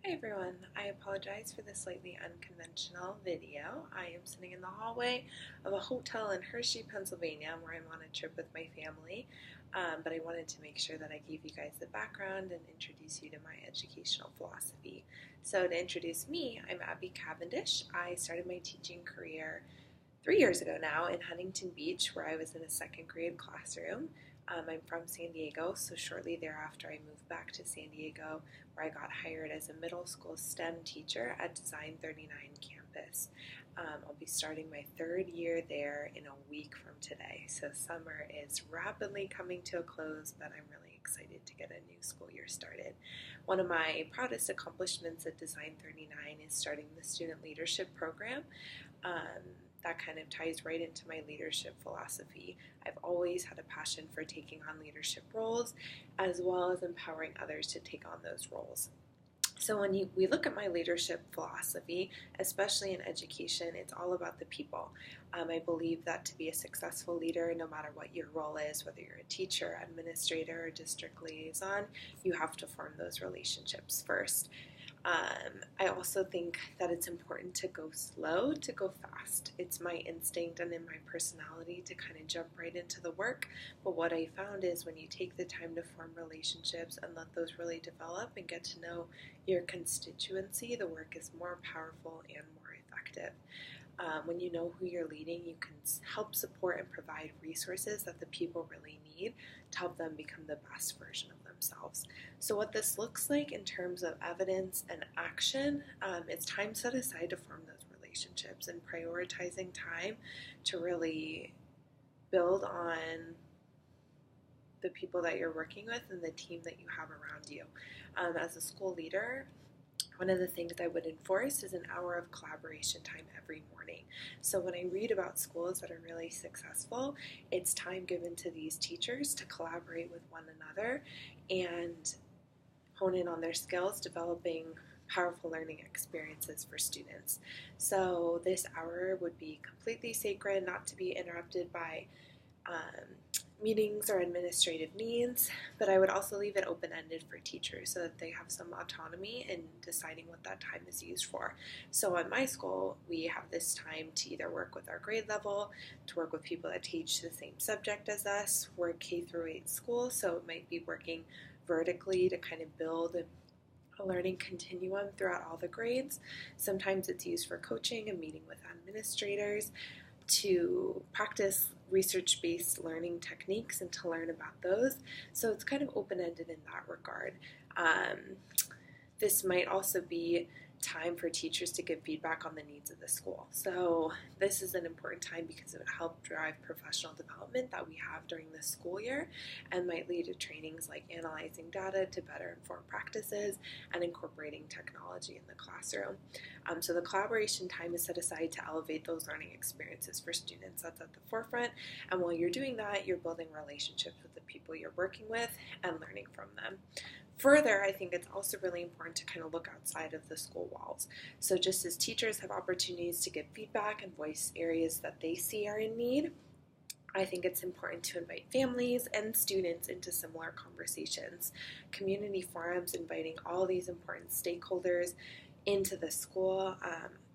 Hi everyone, I apologize for the slightly unconventional video. I am sitting in the hallway of a hotel in Hershey, Pennsylvania, where I'm on a trip with my family, but I wanted to make sure that I gave you guys the background and introduce you to my educational philosophy. So to introduce me, I'm Abby Cavendish. I started my teaching career 3 years ago now in Huntington Beach, where I was in a second grade classroom. I'm from San Diego, so shortly thereafter I moved back to San Diego, where I got hired as a middle school STEM teacher at Design 39 campus. I'll be starting my third year there in a week from today, so summer is rapidly coming to a close, but I'm really excited to get a new school year started. One of my proudest accomplishments at Design 39 is starting the student leadership program. That kind of ties right into my leadership philosophy. I've always had a passion for taking on leadership roles as well as empowering others to take on those roles. So when we look at my leadership philosophy, especially in education, it's all about the people. I believe that to be a successful leader, no matter what your role is, whether you're a teacher, administrator, or district liaison, you have to form those relationships first. I also think that it's important to go slow to go fast. It's my instinct and in my personality to kind of jump right into the work. But what I found is when you take the time to form relationships and let those really develop and get to know your constituency, the work is more powerful and more effective. When you know who you're leading, you can help support and provide resources that the people really need to help them become the best version of themselves. So, what this looks like in terms of evidence and action, it's time set aside to form those relationships and prioritizing time to really build on the people that you're working with and the team that you have around you. As a school leader, one of the things I would enforce is an hour of collaboration time every morning. So when I read about schools that are really successful, it's time given to these teachers to collaborate with one another and hone in on their skills, developing powerful learning experiences for students. So this hour would be completely sacred, not to be interrupted by meetings or administrative needs, but I would also leave it open-ended for teachers so that they have some autonomy in deciding what that time is used for. So at my school, we have this time to either work with our grade level, to work with people that teach the same subject as us. We're a K through 8 school, so it might be working vertically to kind of build a learning continuum throughout all the grades. Sometimes it's used for coaching and meeting with administrators to practice research-based learning techniques and to learn about those. So it's kind of open-ended in that regard. This might also be time for teachers to give feedback on the needs of the school. So this is an important time because it would help drive professional development that we have during the school year and might lead to trainings like analyzing data to better inform practices and incorporating technology in the classroom. So the collaboration time is set aside to elevate those learning experiences for students. That's at the forefront. And while you're doing that, you're building relationships with the people you're working with and learning from them. Further, I think it's also really important to kind of look outside of the school walls. So just as teachers have opportunities to give feedback and voice areas that they see are in need, I think it's important to invite families and students into similar conversations. Community forums inviting all these important stakeholders into the school.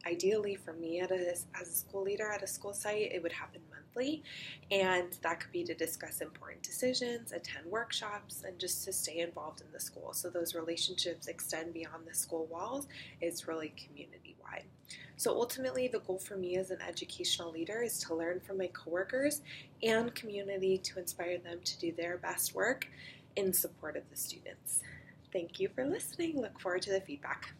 Ideally, for me as a school leader at a school site, it would happen monthly, and that could be to discuss important decisions, attend workshops, and just to stay involved in the school. So those relationships extend beyond the school walls. It's really community-wide. So ultimately, the goal for me as an educational leader is to learn from my coworkers and community to inspire them to do their best work in support of the students. Thank you for listening. Look forward to the feedback.